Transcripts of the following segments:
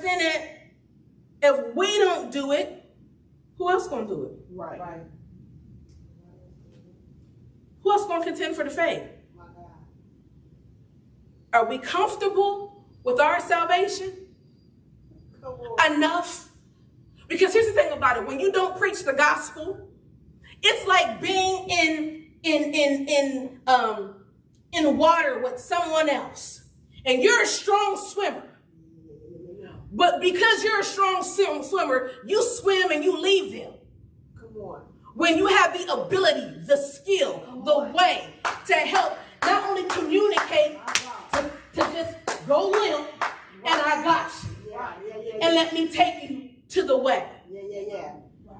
it, if we don't do it, who else gonna do it? Right. Who else gonna contend for the faith? Are we comfortable with our salvation enough? Because here's the thing about it: when you don't preach the gospel, it's like being in water with someone else, and you're a strong swimmer. But because you're a strong swimmer, you swim and you leave them. Come on. When you have the ability, the skill, the way to help not only communicate, to just go limp, and I got you. And let me take you to the way.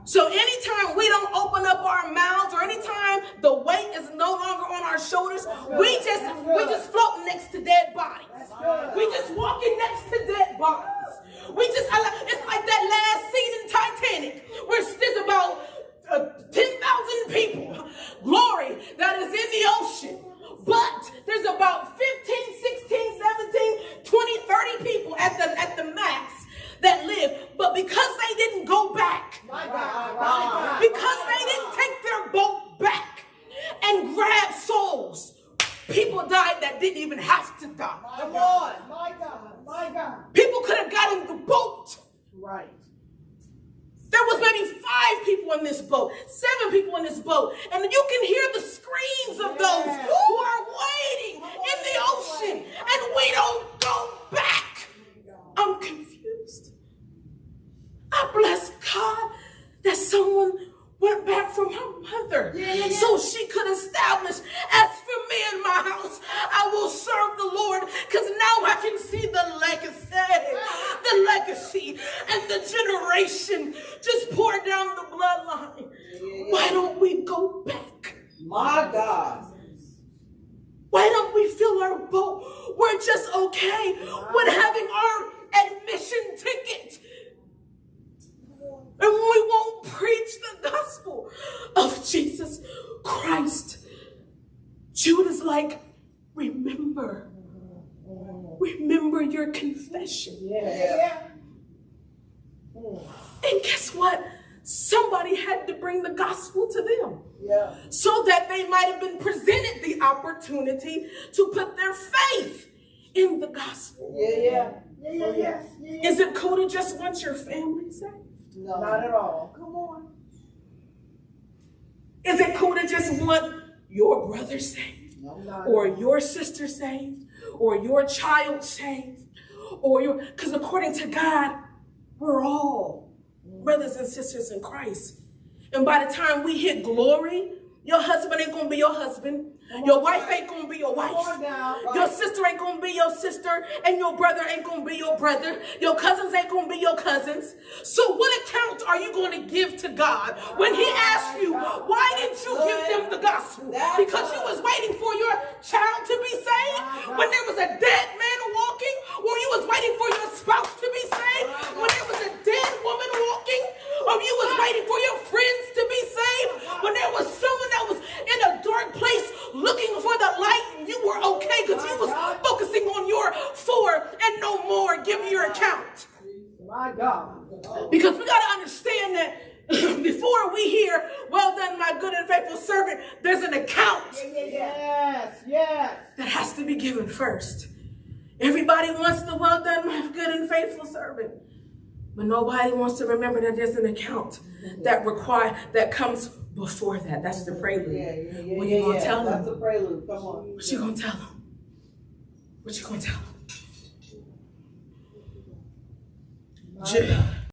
So anytime we don't open up our mouths, or anytime the weight is no longer on our shoulders, we just floating next to dead bodies. We just walking next to dead bodies. It's like that last scene in Titanic where there's about 10,000 people, glory, that is in the ocean. But there's about 15, 16, 17, 20, 30 people at the max that live. But because they didn't go back, because they didn't take their boat back and grab souls, people died that didn't even have to die. Come on. My God. People could have got in the boat. Right. There was maybe 5 people in this boat, 7 people in this boat. And you can hear the screams of those who are waiting in the ocean. And we don't go back. I'm confused. I bless God that someone went back from her mother so she could establish, as for me and my house, I will serve the Lord, because now I can see the legacy and the generation just pour down the bloodline. Why don't we go back? My God. Why don't we fill our boat? We're just okay with having our admission ticket. And we won't preach the gospel of Jesus Christ. Judas like, remember your confession. And guess what? Somebody had to bring the gospel to them. So that they might have been presented the opportunity to put their faith in the gospel. Is it cool to just want your family saved? No, not at all. Come on. Is it cool to just want your brother saved? No, or your sister saved? Or your child saved? Because according to God, we're all brothers and sisters in Christ. And by the time we hit glory, your husband ain't going to be your husband. Your wife ain't going to be your wife. Your sister ain't going to be your sister. And your brother ain't going to be your brother. Your cousins ain't going to be your cousins. So what account are you going to give to God when he asks you, why didn't you give them the gospel? Because you was waiting for your child to be saved? When there was a dead man walking? Or you was waiting for your spouse to be saved? When there was a dead woman walking? Or you was waiting for your friends to be saved? When there was someone that was in a dark place looking for the light, and you were okay because you was focusing on your 4 and no more, give your account. My God. Because we got to understand that before we hear, well done, my good and faithful servant, there's an account that has to be given first. Everybody wants the well done, my good and faithful servant. But nobody wants to remember that there's an account that comes before that. That's the prelude. What are you going to tell them? That's the prelude. Come on. What you going to tell them? What you going to tell them?